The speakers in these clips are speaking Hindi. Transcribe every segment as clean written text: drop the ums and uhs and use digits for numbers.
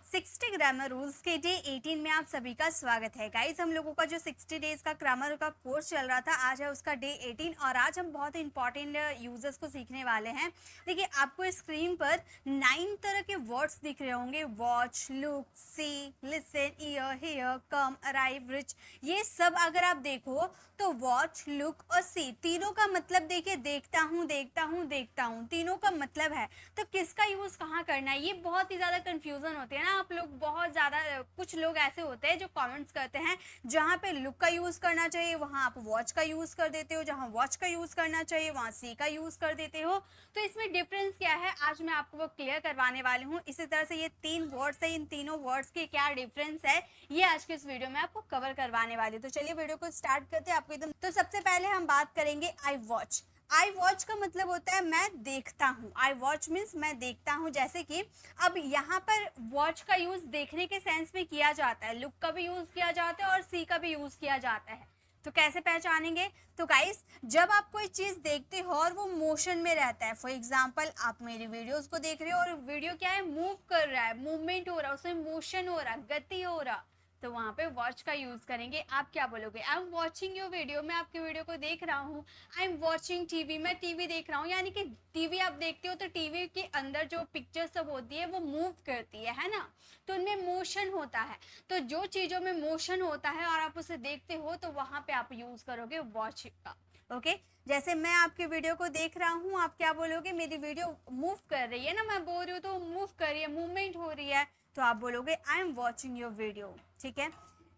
60 ग्रामर रूल्स के डे 18 में आप सभी का स्वागत है गाइस। हम लोगों का जो 60 डेज का ग्रामर का कोर्स चल रहा था, आज है उसका डे 18 और आज हम बहुत इंपॉर्टेंट यूजर्स को सीखने वाले हैं। देखिए, आपको स्क्रीन पर 9 तरह के वर्ड्स दिख रहे होंगे। वॉच, लुक, सी, लिसन, ईयर, हेयर, कम, अराइव, रिच। ये सब अगर आप देखो तो वॉच, लुक और सी तीनों का मतलब देखिए, देखता हूँ देखता हूँ देखता हूँ, तीनों का मतलब है। तो किसका यूज कहाँ करना है, ये बहुत ही ज्यादा कंफ्यूजन होती है ना। आप लोग बहुत ज्यादा, कुछ लोग ऐसे होते हैं जो कमेंट्स करते हैं जहाँ पे लुक का यूज करना चाहिए वहां आप वॉच का यूज कर देते हो, जहाँ वॉच का यूज करना चाहिए वहां सी का यूज कर देते हो। तो इसमें डिफरेंस क्या है, आज मैं आपको वो क्लियर करवाने वाली हूँ। इसी तरह से ये 3 वर्ड्स है, इन तीनों वर्ड्स के क्या डिफरेंस है, ये आज के इस वीडियो में आपको कवर करवाने वाली हूँ। तो चलिए वीडियो को स्टार्ट करते हैं आपको एकदम। तो सबसे पहले हम बात करेंगे आई वॉच। आई वॉच का मतलब होता है मैं देखता हूँ। आई वॉच मीन्स मैं देखता हूँ। जैसे कि अब यहाँ पर वॉच का यूज देखने के सेंस में किया जाता है, लुक का भी यूज किया जाता है और सी का भी यूज किया जाता है। तो कैसे पहचानेंगे? तो गाइस, जब आप कोई चीज देखते हो और वो मोशन में रहता है, फॉर एग्जाम्पल आप मेरी वीडियोस को देख रहे हो और वीडियो क्या है, मूव कर रहा है, मूवमेंट हो रहा है, उसमें मोशन हो रहा है, गति हो रहा, तो वहां पे वॉच का यूज करेंगे। आप क्या बोलोगे? I am watching your video, मैं आपकी वीडियो को देख रहा हूँ। आई एम वॉचिंग टीवी, मैं टीवी देख रहा हूँ। यानी कि टीवी आप देखते हो तो टीवी के अंदर जो पिक्चर सब होती है वो मूव करती है ना, तो उनमें मोशन होता है। तो जो चीजों में मोशन होता है और आप उसे देखते हो तो वहां पे आप यूज करोगे वॉच का। ओके, जैसे मैं आपकी वीडियो को देख रहा हूँ, आप क्या बोलोगे? मेरी वीडियो मूव कर रही है ना, मैं बोल रही हूँ तो मूव कर रही है, मूवमेंट हो रही है, तो आप बोलोगे I am watching your video. ठीक है।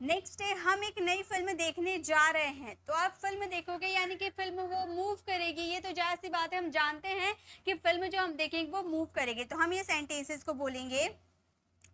नेक्स्ट है, हम एक नई फिल्म देखने जा रहे हैं, तो आप फिल्म देखोगे यानी कि फिल्म वो मूव करेगी। ये तो जाहिर सी बात है, हम जानते हैं कि फिल्म जो हम देखेंगे वो मूव करेगी। तो हम ये सेंटेंसेस को बोलेंगे,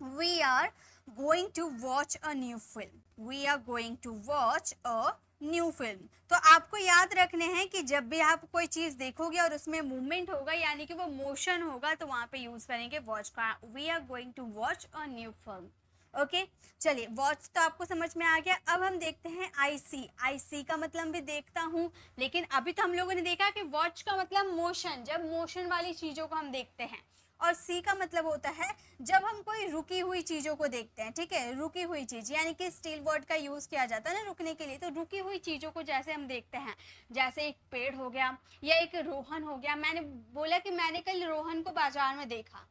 we are going to watch a new film. We are going to watch a new film. तो आपको याद रखने हैं कि जब भी आप कोई चीज देखोगे और उसमें मूवमेंट होगा यानी कि वो मोशन होगा, तो वहां पे यूज करेंगे वॉच का। We are going to watch a new film. Okay, चलिए वॉच तो आपको समझ में आ गया। अब हम देखते हैं आई सी। आई सी का मतलब भी देखता हूँ, लेकिन अभी तो हम लोगों ने देखा कि वॉच का मतलब मोशन, जब मोशन वाली चीजों को हम देखते हैं। और सी का मतलब होता है जब हम कोई रुकी हुई चीजों को देखते हैं। ठीक है, रुकी हुई चीज यानी कि स्टील वर्ड का यूज किया जाता है ना रुकने के लिए। तो रुकी हुई चीजों को जैसे हम देखते हैं, जैसे एक पेड़ हो गया या एक रोहन हो गया। मैंने बोला कि मैंने कल रोहन को बाजार में देखा,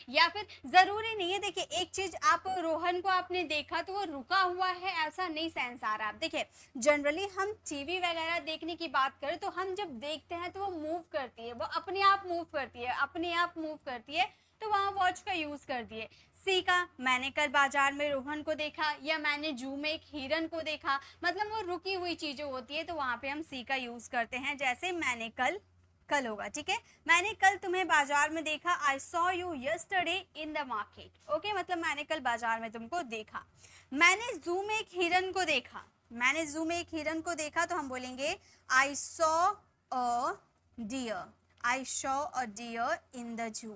या फिर जरूरी नहीं है। देखिए, एक चीज आप रोहन को आपने देखा तो वो रुका हुआ है ऐसा नहीं सेंस आ रहा। आप देखिए, जनरली हम टीवी वगैरह देखने की बात करें तो हम जब देखते हैं तो वो मूव करती है, वो अपने आप मूव करती है, अपने आप मूव करती है, तो वहां वॉच का यूज कर दिए। सी का, मैंने कल बाजार में रोहन को देखा या मैंने जू में एक हिरन को देखा, मतलब वो रुकी हुई चीजें होती है, तो वहां पे हम सी का यूज करते हैं। जैसे मैंने कल, कल होगा। ठीक है, मैंने कल तुम्हें बाजार में देखा। I saw you yesterday in the market. Okay, मतलब मैंने कल बाजार में तुमको देखा। मैंने जू में एक हिरन को देखा। मैंने जू में एक हिरन को देखा, तो हम बोलेंगे I saw a deer. I saw a deer in the zoo.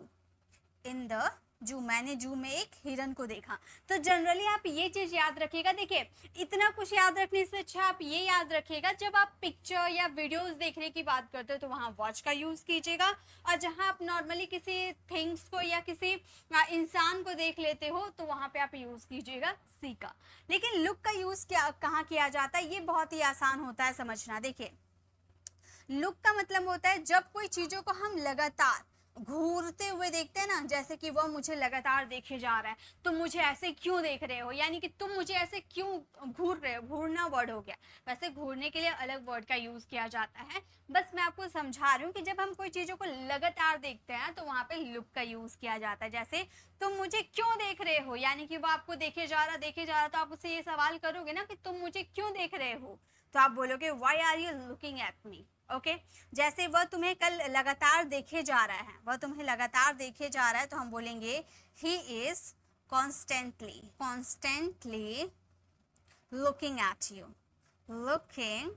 In the जू, मैंने जू में एक हिरन को देखा। तो जनरली आप ये चीज याद रखिएगा। देखिए, इतना कुछ याद रखने से अच्छा आप ये याद रखिएगा, जब आप पिक्चर या वीडियोस देखने की बात करते हो तो वहां वॉच का यूज कीजिएगा, और जहां आप नॉर्मली किसी थिंग्स को या किसी इंसान को देख लेते हो तो वहां पे आप यूज कीजिएगा सी का। लेकिन लुक का यूज क्या कहाँ किया जाता है, ये बहुत ही आसान होता है समझना। देखिए, लुक का मतलब होता है जब कोई चीजों को हम लगातार घूरते हुए देखते हैं ना, जैसे कि वह मुझे लगातार देखे जा रहा है, तुम मुझे ऐसे क्यों देख रहे हो, यानी कि तुम मुझे ऐसे क्यों घूर रहे हो। घूरना वर्ड हो गया। वैसे घूरने के लिए अलग वर्ड का यूज किया जाता है, बस मैं आपको समझा रही हूँ कि जब हम कोई चीजों को लगातार देखते हैं तो वहां पे लुक का यूज किया जाता है। जैसे तुम मुझे क्यों देख रहे हो, यानी कि वो आपको देखे जा रहा, तो आप उससे ये सवाल करोगे ना कि तुम मुझे क्यों देख रहे हो, तो आप बोलोगे why are you looking at me. Okay, जैसे वह तुम्हें कल लगातार देखे जा रहा है, वह तुम्हें लगातार देखे जा रहा है, तो हम बोलेंगे he is constantly looking at you. Looking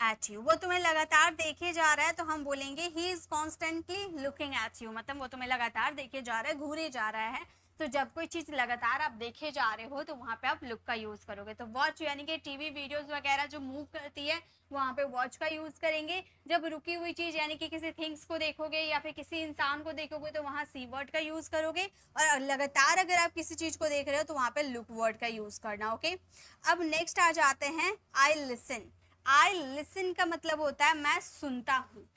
eight you, वो तुम्हें लगातार देखे जा रहा है, तो हम बोलेंगे he is constantly looking at you, मतलब वो तुम्हें लगातार देखे जा रहा है, घूरे जा रहा है, तो जब कोई चीज़ लगातार आप देखे जा रहे हो तो वहाँ पे आप लुक का यूज़ करोगे। तो वॉच यानी कि टीवी वीडियोस वगैरह जो मूव करती है वहाँ पे वॉच का यूज़ करेंगे। जब रुकी हुई चीज़ यानी कि किसी थिंग्स को देखोगे या फिर किसी इंसान को देखोगे तो वहाँ सी वर्ड का यूज़ करोगे। और लगातार अगर आप किसी चीज़ को देख रहे हो तो वहाँ पे लुक वर्ड का यूज़ करना। ओके, अब नेक्स्ट आ जाते हैं आई लिसन। आई लिसन का मतलब होता है मैं सुनता हूँ।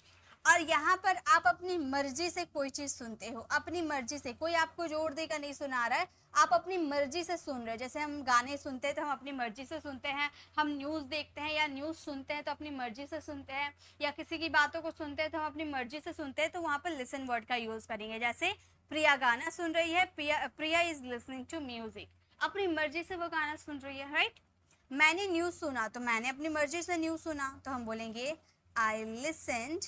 और यहाँ पर आप अपनी मर्जी से कोई चीज़ सुनते हो, अपनी मर्जी से, कोई आपको जोर देकर नहीं सुना रहा है, आप अपनी मर्जी से सुन रहे हो। जैसे हम गाने सुनते हैं तो हम अपनी मर्जी से सुनते हैं, हम न्यूज़ देखते हैं या न्यूज़ सुनते हैं तो अपनी मर्जी से सुनते हैं, या किसी की बातों को सुनते हैं तो हम अपनी मर्जी से सुनते हैं। तो वहाँ पर लिसन वर्ड का यूज़ करेंगे। जैसे प्रिया गाना सुन रही है, प्रिया इज लिसनिंग टू म्यूजिक, अपनी मर्जी से वो गाना सुन रही है, राइट। मैंने न्यूज़ सुना तो मैंने अपनी मर्जी से न्यूज़ सुना, तो हम बोलेंगे आई लिसन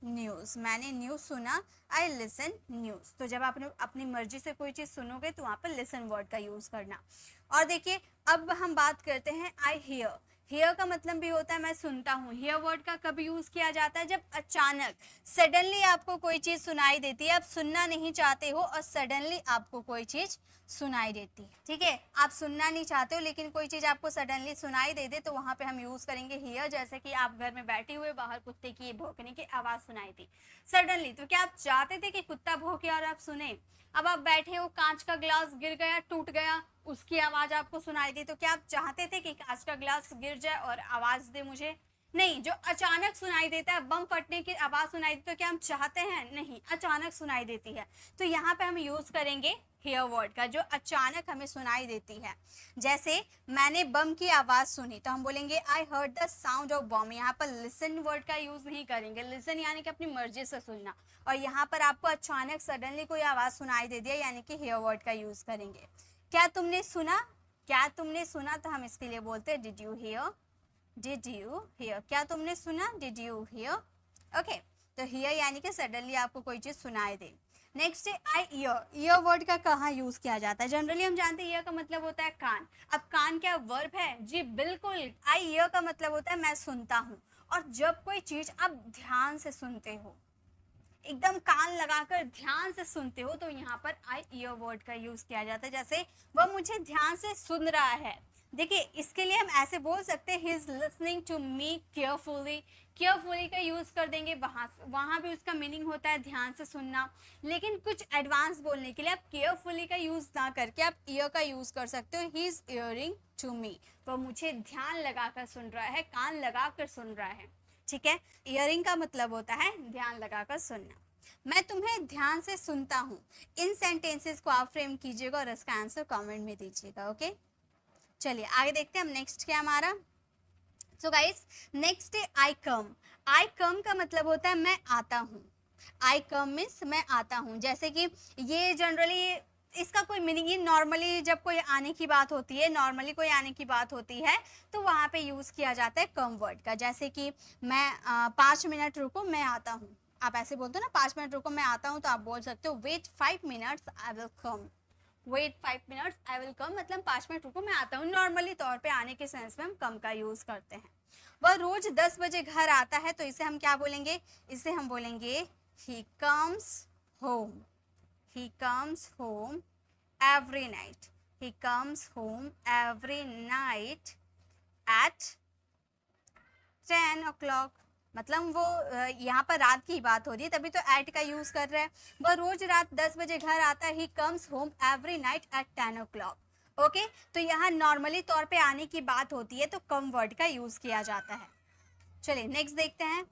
न्यूज़। मैंने न्यूज़ सुना, आई लिसन न्यूज़। तो जब आप अपनी मर्जी से कोई चीज़ सुनोगे तो वहाँ पर लिसन वर्ड का यूज़ करना। और देखिए अब हम बात करते हैं आई हियर। हियर का मतलब भी होता है मैं सुनता हूँ। हियर वर्ड का कब यूज़ किया जाता है? जब अचानक सडनली आपको कोई चीज़ सुनाई देती है, आप सुनना नहीं चाहते हो और सडनली आपको कोई चीज़ सुनाई देती है, ठीक है। आप सुनना नहीं चाहते हो लेकिन कोई चीज़ आपको सडनली सुनाई दे दे तो वहाँ पे हम यूज़ करेंगे हियर। जैसे कि आप घर में बैठे हुए, बाहर कुत्ते की भौंकने की आवाज़ सुनाई दी सडनली, तो क्या आप चाहते थे कि कुत्ता भौंके और आप सुने? अब आप बैठे हो, कांच का ग्लास गिर गया, टूट गया, उसकी आवाज़ आपको सुनाई दी, तो क्या आप चाहते थे कि कांच का ग्लास गिर जाए और आवाज़ दे मुझे? नहीं। जो अचानक सुनाई देता है, बम फटने की आवाज़ सुनाई दी, तो क्या हम चाहते हैं? नहीं, अचानक सुनाई देती है। तो यहाँ पे हम यूज़ करेंगे हियर वर्ड का, जो अचानक हमें सुनाई देती है। जैसे मैंने बम की आवाज़ सुनी तो हम बोलेंगे I heard the sound of bomb. यहाँ पर लिसन वर्ड का यूज़ नहीं करेंगे। लिसन यानी कि अपनी मर्जी से सुनना, और यहाँ पर आपको अचानक सडनली कोई आवाज़ सुनाई दे दिया यानी कि हियर वर्ड का यूज़ करेंगे। क्या तुमने सुना? क्या तुमने सुना? तो हम इसके लिए बोलते हैं did you here, did you here. क्या तुमने सुना? Did you here. ओके, तो हियर यानी कि सडनली आपको कोई चीज़ सुनाई दे। नेक्स्ट है आई ईयर। ईयर वर्ड का कहाँ यूज़ किया जाता है? जनरली हम जानते हैं ईयर का मतलब होता है कान। अब कान क्या वर्ब है? जी बिल्कुल। आई ईयर का मतलब होता है मैं सुनता हूँ। और जब कोई चीज़ आप ध्यान से सुनते हो, एकदम कान लगाकर ध्यान से सुनते हो, तो यहाँ पर आई ईयर वर्ड का यूज़ किया जाता है। जैसे वह मुझे ध्यान से सुन रहा है। देखिए इसके लिए हम ऐसे बोल सकते हैं he is listening to me carefully. Carefully का यूज़ कर देंगे, वहाँ भी उसका मीनिंग होता है ध्यान से सुनना। लेकिन कुछ एडवांस बोलने के लिए आप केयरफुली का यूज़ ना करके आप ईयर का यूज़ कर सकते हो। He is hearing to me, वो मुझे ध्यान लगाकर सुन रहा है, कान लगाकर सुन रहा है, ठीक है। ईयरिंग का मतलब होता है ध्यान लगाकर सुनना। मैं तुम्हें ध्यान से सुनता हूँ। इन सेंटेंसेस को आप फ्रेम कीजिएगा और इसका आंसर कमेंट में दीजिएगा। ओके, चलिए आगे देखते हैं हम नेक्स्ट क्या हमारा। सो गाइस नेक्स्ट है आई कम। आई कम का मतलब होता है मैं आता हूँ। आई कम मीन्स मैं आता हूँ। जैसे कि ये जनरली इसका कोई मीनिंग ही, नॉर्मली जब कोई आने की बात होती है, नॉर्मली कोई आने की बात होती है तो वहाँ पे यूज़ किया जाता है कम वर्ड का। जैसे कि मैं 5 मिनट रुको मैं आता हूँ, आप ऐसे बोलते हो ना 5 मिनट रुको मैं आता हूँ, तो आप बोल सकते हो wait 5 minutes I will come. Wait 5 minutes I will come मतलब 5 मिनट रुको मैं आता हूँ। नॉर्मली तौर पे आने के सेंस में हम कम का यूज़ करते हैं। वह रोज 10 बजे घर आता है, तो इसे हम क्या बोलेंगे? इसे हम बोलेंगे he comes home. He comes home every night. He comes home every night at 10 o'clock। मतलब वो यहाँ पर रात की बात हो रही है तभी तो एट का यूज़ कर रहा है। वह रोज रात 10 बजे घर आता है। He comes home every night at 10 o'clock। Okay, तो यहाँ नॉर्मली तौर पे आने की बात होती है तो कम वर्ड का यूज़ किया जाता है। चलिए नेक्स्ट देखते हैं।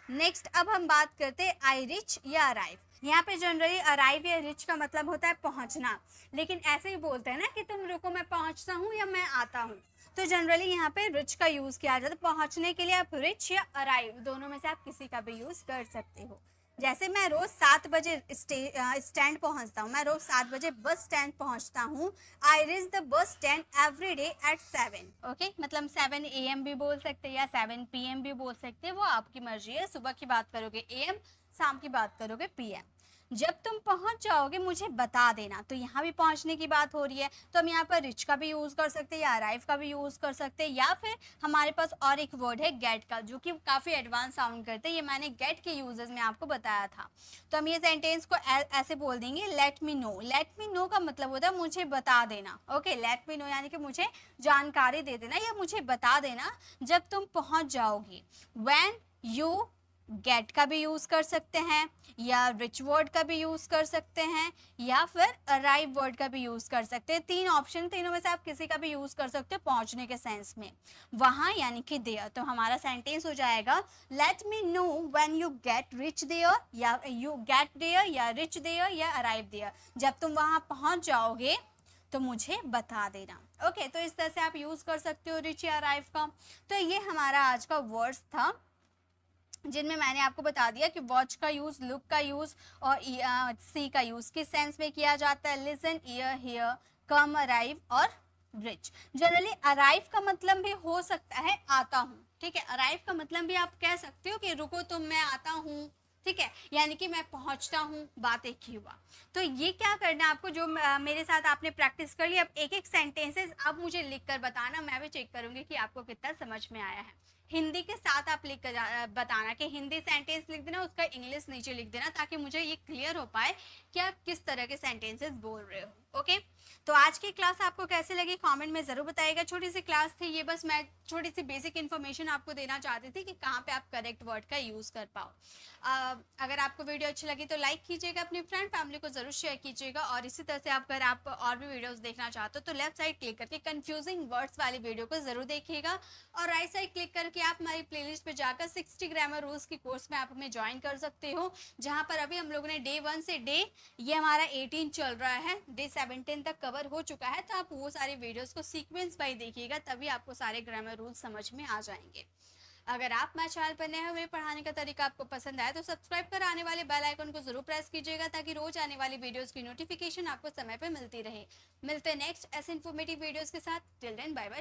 नेक्स्ट अब हम बात करते हैं आई रिच या अराइव। यहाँ पे जनरली अराइव या रिच का मतलब होता है पहुँचना, लेकिन ऐसे ही बोलते हैं ना कि तुम रुको मैं पहुँचता हूँ या मैं आता हूँ, तो जनरली यहाँ पे रिच का यूज़ किया जाता है। पहुँचने के लिए आप रिच या अराइव दोनों में से आप किसी का भी यूज़ कर सकते हो। जैसे मैं रोज़ 7 बजे स्टैंड पहुँचता हूँ, मैं रोज़ 7 बजे बस स्टैंड पहुँचता हूँ। I reach the bus stand every day at 7। Okay, मतलब 7 AM भी बोल सकते हैं या 7 PM भी बोल सकते हैं, वो आपकी मर्जी है। सुबह की बात करोगे AM, शाम की बात करोगे PM। जब तुम पहुंच जाओगे मुझे बता देना। तो यहाँ भी पहुंचने की बात हो रही है, तो हम यहाँ पर रिच का भी यूज़ कर सकते हैं या अराइव का भी यूज़ कर सकते हैं, या फिर हमारे पास और एक वर्ड है गेट का, जो कि काफ़ी एडवांस साउंड करते हैं। ये मैंने गेट के यूजेस में आपको बताया था। तो हम ये सेंटेंस को ऐसे बोल देंगे, late me no. Late me no का मतलब होता है मुझे बता देना। ओके, लेट मी नो यानी कि मुझे जानकारी दे देना या मुझे बता देना जब तुम पहुंच जाओगे। व्हेन यू गेट का भी यूज़ कर सकते हैं, या रिच वर्ड का भी यूज़ कर सकते हैं, या फिर अराइव वर्ड का भी यूज़ कर सकते हैं। 3 ऑप्शन, तीनों में से आप किसी का भी यूज़ कर सकते हो पहुंचने के सेंस में। वहाँ यानी कि देयर। तो हमारा सेंटेंस हो जाएगा, let me know when you get reach there, या यू गेट देयर, या रिच देयर, या अराइव देयर। जब तुम वहाँ पहुँच जाओगे तो मुझे बता देना। ओके, तो इस तरह से आप यूज़ कर सकते हो रिच या अराइव का। तो ये हमारा आज का वर्ड्स था, जिनमें मैंने आपको बता दिया कि वॉच का यूज़, लुक का यूज़ और सी का यूज़ किस सेंस में किया जाता है। Listen, year, here, come, arrive और रिच। जनरली अराइव का मतलब भी हो सकता है आता हूँ, ठीक है। अराइव का मतलब भी आप कह सकते हो कि रुको तुम, मैं आता हूँ, ठीक है, यानी कि मैं पहुंचता हूँ, बात एक ही हुआ। तो ये क्या करना है आपको, जो मेरे साथ आपने प्रैक्टिस कर ली, अब एक एक सेंटेंसेस अब मुझे लिख कर बताना, मैं भी चेक करूंगी कि आपको कितना समझ में आया है। हिंदी के साथ आप लिख कर बताना कि हिंदी सेंटेंस लिख देना, उसका इंग्लिश नीचे लिख देना, ताकि मुझे ये क्लियर हो पाए कि आप किस तरह के सेंटेंसेस बोल रहे हो। ओके, तो आज की क्लास आपको कैसे लगी कमेंट में ज़रूर बताइएगा। छोटी सी क्लास थी ये, बस मैं छोटी सी बेसिक इन्फॉर्मेशन आपको देना चाहती थी कि कहाँ पे आप करेक्ट वर्ड का यूज़ कर पाओ। अगर आपको वीडियो अच्छी लगी तो लाइक कीजिएगा, अपनी फ्रेंड फैमिली को ज़रूर शेयर कीजिएगा, और इसी तरह से अगर आप और भी वीडियोस देखना चाहते हो तो लेफ्ट साइड क्लिक करके कंफ्यूजिंग वर्ड्स वाली वीडियो को ज़रूर देखिएगा, और राइट साइड क्लिक करके आप हमारी प्लेलिस्ट पे जाकर 60 ग्रामर रूल्स की कोर्स में आप हमें ज्वाइन कर सकते हो, जहाँ पर अभी हम लोगों ने डे 1 से ये हमारा 18 चल रहा है, डे 17 तक कवर हो चुका है। तो आप वो सारी वीडियोस को सीक्वेंस वाइज देखिएगा, तभी आपको सारे ग्रामर रूल्स समझ में आ जाएंगे। अगर आप मेरे चैनल पर नए हैं, मेरे पढ़ाने का तरीका आपको पसंद आया तो सब्सक्राइब कर आने वाले बेल आइकन को जरूर प्रेस कीजिएगा, ताकि रोज आने वाली वीडियोस की नोटिफिकेशन आपको समय पर मिलती रहे। मिलते हैं नेक्स्ट ऐसे इन्फॉर्मेटिव वीडियोस के साथ। Till then bye bye.